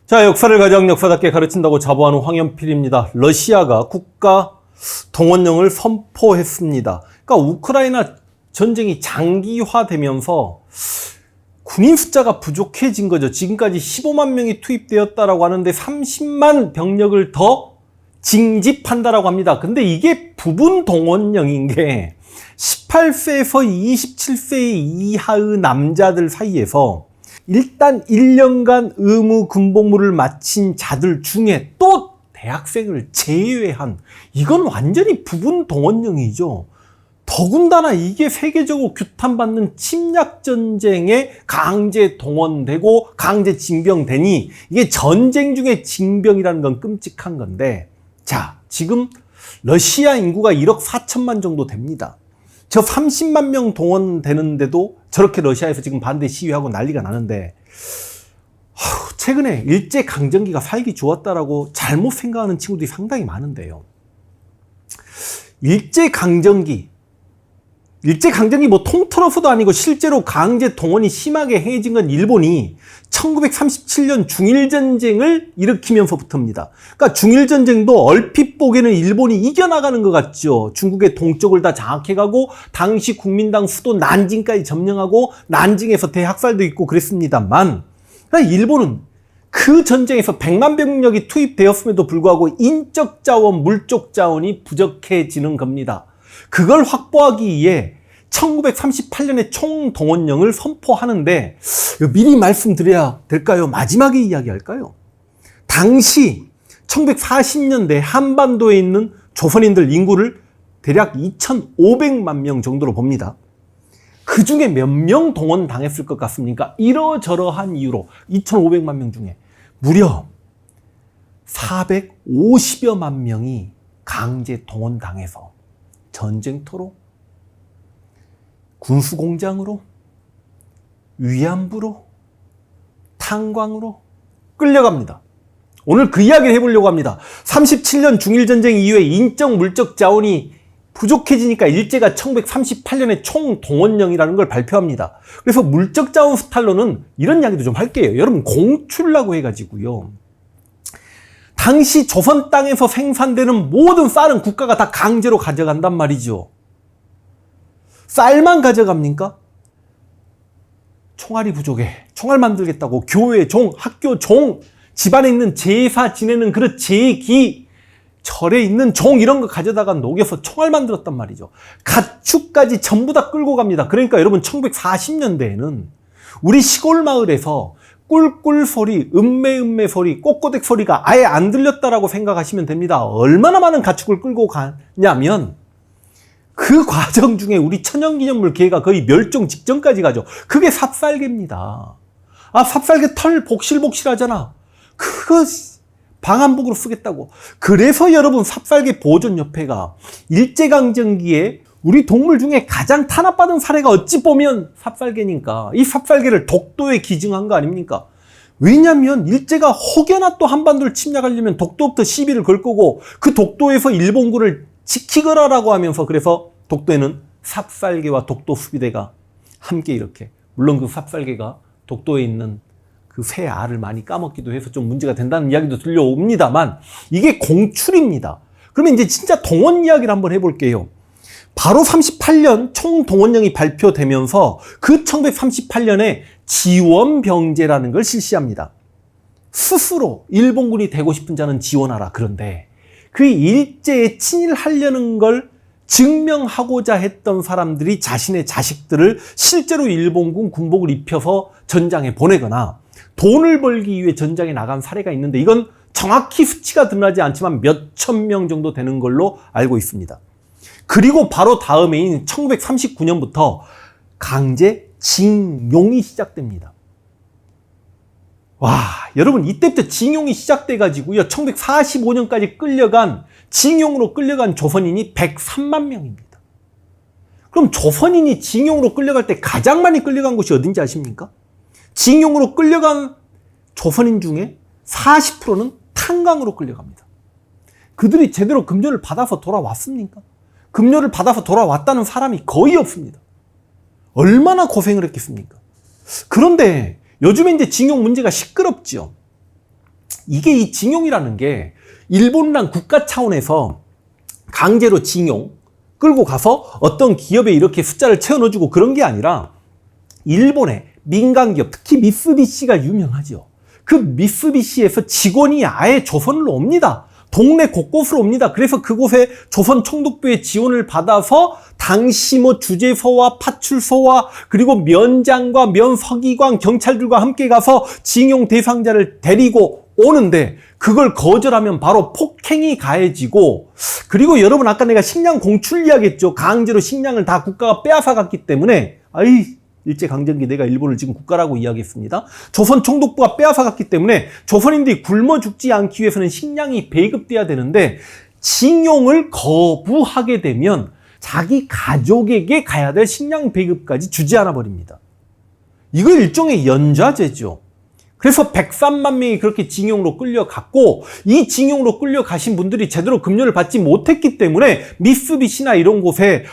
자, 역사를 가장 역사답게 가르친다고 자부하는 황연필입니다. 러시아가 국가 동원령을 선포했습니다. 그러니까 우크라이나 전쟁이 장기화되면서 군인 숫자가 부족해진 거죠. 지금까지 15만 명이 투입되었다라고 하는데 30만 병력을 더 징집한다라고 합니다. 근데 이게 부분 동원령인 게 18세에서 27세 이하의 남자들 사이에서 일단 1년간 의무 군복무를 마친 자들 중에 또 대학생을 제외한, 이건 완전히 부분 동원령이죠. 더군다나 이게 세계적으로 규탄받는 침략전쟁에 강제 동원되고 강제 징병되니 이게 전쟁 중에 징병이라는 건 끔찍한 건데, 자, 지금 러시아 인구가 1억 4천만 정도 됩니다. 저 30만 명 동원되는데도 저렇게 러시아에서 지금 반대 시위하고 난리가 나는데, 최근에 일제강점기가 살기 좋았다라고 잘못 생각하는 친구들이 상당히 많은데요. 일제강점기 뭐 통틀어서도 아니고 실제로 강제 동원이 심하게 행해진 건 일본이 1937년 중일전쟁을 일으키면서부터입니다. 그러니까 중일전쟁도 얼핏 보기에는 일본이 이겨나가는 것 같죠. 중국의 동쪽을 다 장악해가고 당시 국민당 수도 난징까지 점령하고 난징에서 대학살도 있고 그랬습니다만, 그러니까 일본은 그 전쟁에서 100만 병력이 투입되었음에도 불구하고 인적 자원, 물적 자원이 부족해지는 겁니다. 그걸 확보하기 위해 1938년에 총동원령을 선포하는데, 미리 말씀드려야 될까요? 마지막에 이야기할까요? 당시 1940년대 한반도에 있는 조선인들 인구를 대략 2,500만 명 정도로 봅니다. 그 중에 몇 명 동원당했을 것 같습니까? 이러저러한 이유로 2,500만 명 중에 무려 450여만 명이 강제 동원당해서 전쟁터로, 군수공장으로, 위안부로, 탄광으로 끌려갑니다. 오늘 그 이야기를 해보려고 합니다. 37년 중일전쟁 이후에 인적 물적 자원이 부족해지니까 일제가 1938년에 총동원령이라는 걸 발표합니다. 그래서 물적 자원 스탈로는 이런 이야기도 좀 할게요. 여러분, 공출라고 해가지고요, 당시 조선 땅에서 생산되는 모든 쌀은 국가가 다 강제로 가져간단 말이죠. 쌀만 가져갑니까? 총알이 부족해. 총알 만들겠다고 교회 종, 학교 종, 집안에 있는 제사 지내는 그릇, 제기, 절에 있는 종, 이런 거 가져다가 녹여서 총알 만들었단 말이죠. 가축까지 전부 다 끌고 갑니다. 그러니까 여러분, 1940년대에는 우리 시골 마을에서 꿀꿀 소리, 음메 소리, 꼬꼬댁 소리가 아예 안 들렸다라고 생각하시면 됩니다. 얼마나 많은 가축을 끌고 가냐면, 그 과정 중에 우리 천연기념물 개가 거의 멸종 직전까지 가죠. 그게 삽살개입니다. 삽살개 털 복실복실하잖아. 그거 방한복으로 쓰겠다고. 그래서 여러분, 삽살개 보존협회가 일제강점기에 우리 동물 중에 가장 탄압받은 사례가 어찌 보면 삽살개니까 이 삽살개를 독도에 기증한 거 아닙니까? 왜냐면 일제가 혹여나 또 한반도를 침략하려면 독도부터 시비를 걸 거고, 그 독도에서 일본군을 지키거라라고 하면서, 그래서 독도에는 삽살개와 독도 수비대가 함께 이렇게, 물론 그 삽살개가 독도에 있는 그 새 알을 많이 까먹기도 해서 좀 문제가 된다는 이야기도 들려옵니다만, 이게 공출입니다. 그러면 이제 진짜 동원 이야기를 한번 해볼게요. 바로 38년 총동원령이 발표되면서 그 1938년에 지원병제라는 걸 실시합니다. 스스로 일본군이 되고 싶은 자는 지원하라. 그런데 그 일제에 친일하려는 걸 증명하고자 했던 사람들이 자신의 자식들을 실제로 일본군 군복을 입혀서 전장에 보내거나 돈을 벌기 위해 전장에 나간 사례가 있는데, 이건 정확히 수치가 드러나지 않지만 몇천 명 정도 되는 걸로 알고 있습니다. 그리고 바로 다음해인 1939년부터 강제 징용이 시작됩니다. 와, 여러분, 이때부터 징용이 시작돼가지고요, 1945년까지 징용으로 끌려간 조선인이 103만 명입니다. 그럼 조선인이 징용으로 끌려갈 때 가장 많이 끌려간 곳이 어딘지 아십니까? 징용으로 끌려간 조선인 중에 40%는 탄광으로 끌려갑니다. 그들이 제대로 급료를 받아서 돌아왔습니까? 급료를 받아서 돌아왔다는 사람이 거의 없습니다. 얼마나 고생을 했겠습니까? 그런데 요즘에 이제 징용 문제가 시끄럽죠. 이게 이 징용이라는 게 일본이란 국가 차원에서 강제로 징용 끌고 가서 어떤 기업에 이렇게 숫자를 채워 넣어주고 그런 게 아니라 일본의 민간 기업, 특히 미쓰비시가 유명하죠. 그 미쓰비시에서 직원이 아예 조선으로 옵니다. 동네 곳곳으로 옵니다. 그래서 그곳에 조선 총독부의 지원을 받아서 당시 주재소와 파출소와 그리고 면장과 면서기관 경찰들과 함께 가서 징용 대상자를 데리고 오는데 그걸 거절하면 바로 폭행이 가해지고, 그리고 여러분 아까 내가 식량 공출 이야기했죠. 강제로 식량을 다 국가가 빼앗아갔기 때문에 일제강점기 내가 일본을 지금 국가라고 이야기했습니다. 조선 총독부가 빼앗아갔기 때문에 조선인들이 굶어 죽지 않기 위해서는 식량이 배급돼야 되는데 징용을 거부하게 되면 자기 가족에게 가야 될 식량 배급까지 주지 않아 버립니다. 이거 일종의 연좌제죠. 그래서 103만 명이 그렇게 징용으로 끌려갔고, 이 징용으로 끌려가신 분들이 제대로 급료를 받지 못했기 때문에 미쓰비시나 이런 곳에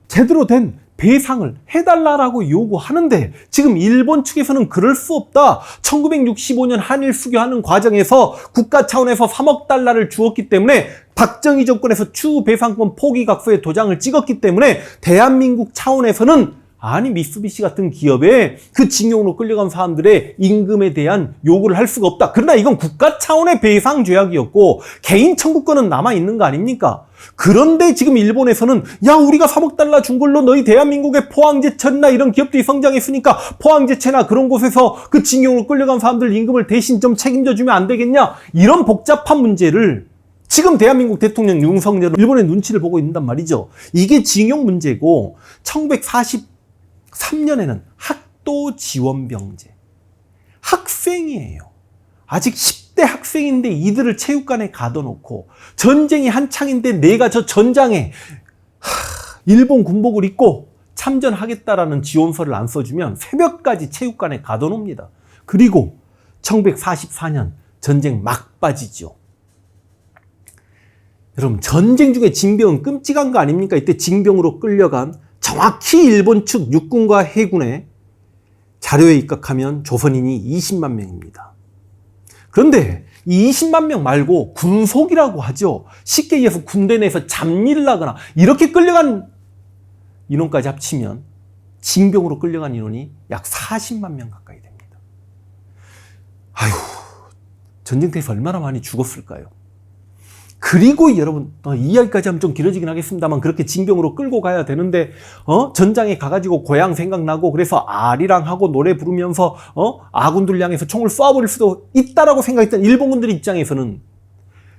제대로 된 배상을 해달라고 요구하는데 지금 일본 측에서는 그럴 수 없다. 1965년 한일 수교하는 과정에서 국가 차원에서 3억 달러를 주었기 때문에 박정희 정권에서 추후 배상권 포기 각서에 도장을 찍었기 때문에 대한민국 차원에서는 미쓰비시 같은 기업에 그 징용으로 끌려간 사람들의 임금에 대한 요구를 할 수가 없다. 그러나 이건 국가 차원의 배상 조약이었고 개인 청구권은 남아있는 거 아닙니까? 그런데 지금 일본에서는 우리가 3억 달러 준 걸로 너희 대한민국의 포항제철이나 이런 기업들이 성장했으니까 포항제철이나 그런 곳에서 그 징용으로 끌려간 사람들 임금을 대신 좀 책임져 주면 안 되겠냐? 이런 복잡한 문제를 지금 대한민국 대통령 윤석열은 일본의 눈치를 보고 있단 말이죠. 이게 징용 문제고, 1943년에는 학도 지원병제. 학생이에요. 아직 10대 학생인데 이들을 체육관에 가둬놓고 전쟁이 한창인데 내가 저 전장에 일본 군복을 입고 참전하겠다라는 지원서를 안 써주면 새벽까지 체육관에 가둬놓습니다. 그리고 1944년 전쟁 막바지죠. 여러분, 전쟁 중에 징병은 끔찍한 거 아닙니까? 이때 징병으로 끌려간 정확히 일본 측 육군과 해군의 자료에 입각하면 조선인이 20만 명입니다. 그런데 이 20만 명 말고 군속이라고 하죠. 쉽게 얘기해서 군대 내에서 잡일을 하거나 이렇게 끌려간 인원까지 합치면 징병으로 끌려간 인원이 약 40만 명 가까이 됩니다. 전쟁터에서 얼마나 많이 죽었을까요? 그리고 여러분, 이야기까지 하면 좀 길어지긴 하겠습니다만 그렇게 징병으로 끌고 가야 되는데 전장에 가가지고 고향 생각나고 그래서 아리랑하고 노래 부르면서 아군들 향해서 총을 쏴버릴 수도 있다라고 생각했던 일본군들 입장에서는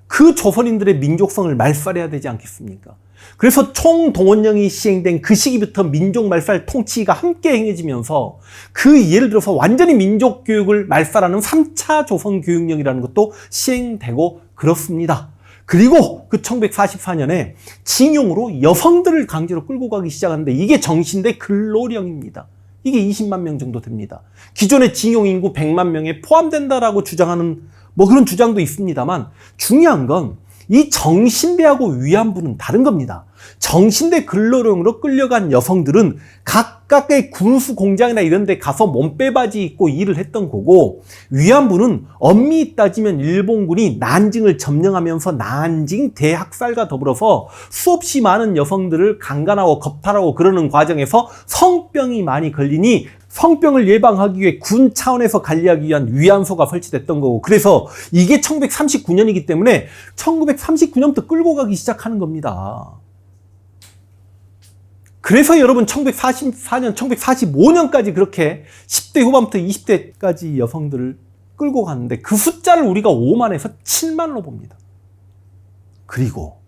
그 조선인들의 민족성을 말살해야 되지 않겠습니까? 그래서 총동원령이 시행된 그 시기부터 민족 말살 통치가 함께 행해지면서 그 예를 들어서 완전히 민족 교육을 말살하는 3차 조선 교육령이라는 것도 시행되고 그렇습니다. 그리고 그 1944년에 징용으로 여성들을 강제로 끌고 가기 시작하는데 이게 정신대 근로령입니다. 이게 20만 명 정도 됩니다. 기존의 징용 인구 100만 명에 포함된다라고 주장하는 그런 주장도 있습니다만 중요한 건 이 정신대하고 위안부는 다른 겁니다. 정신대 근로령으로 끌려간 여성들은 각각의 군수 공장이나 이런 데 가서 몸빼바지 입고 일을 했던 거고, 위안부는 엄밀히 따지면 일본군이 난징을 점령하면서 난징 대학살과 더불어서 수없이 많은 여성들을 강간하고 겁탈하고 그러는 과정에서 성병이 많이 걸리니 성병을 예방하기 위해 군 차원에서 관리하기 위한 위안소가 설치됐던 거고, 그래서 이게 1939년이기 때문에 1939년부터 끌고 가기 시작하는 겁니다. 그래서 여러분 1944년, 1945년까지 그렇게 10대 후반부터 20대까지 여성들을 끌고 갔는데 그 숫자를 우리가 5만에서 7만으로 봅니다. 그리고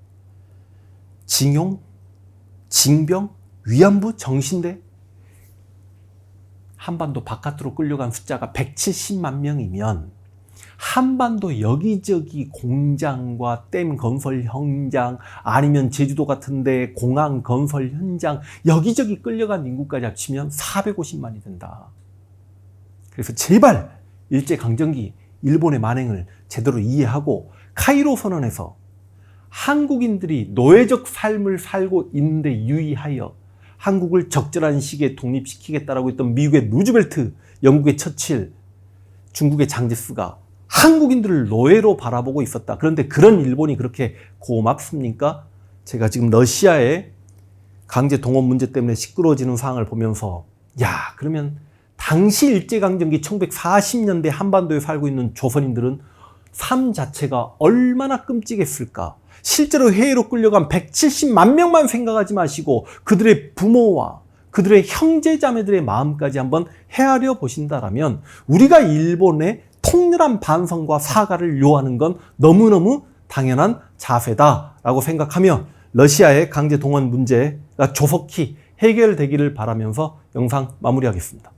징용, 징병, 위안부, 정신대, 한반도 바깥으로 끌려간 숫자가 170만 명이면 한반도 여기저기 공장과 댐 건설 현장, 아니면 제주도 같은데 공항 건설 현장, 여기저기 끌려간 인구까지 합치면 450만이 된다. 그래서 제발 일제강점기 일본의 만행을 제대로 이해하고 카이로 선언에서 한국인들이 노예적 삶을 살고 있는데 유의하여 한국을 적절한 시기에 독립시키겠다라고 했던 미국의 루즈벨트, 영국의 처칠, 중국의 장제스가 한국인들을 노예로 바라보고 있었다. 그런데 그런 일본이 그렇게 고맙습니까? 제가 지금 러시아의 강제 동원 문제 때문에 시끄러워지는 상황을 보면서 그러면 당시 일제강점기 1940년대 한반도에 살고 있는 조선인들은 삶 자체가 얼마나 끔찍했을까? 실제로 해외로 끌려간 170만 명만 생각하지 마시고 그들의 부모와 그들의 형제자매들의 마음까지 한번 헤아려 보신다라면 우리가 일본의 통렬한 반성과 사과를 요하는 건 너무너무 당연한 자세다라고 생각하며 러시아의 강제 동원 문제가 조속히 해결되기를 바라면서 영상 마무리하겠습니다.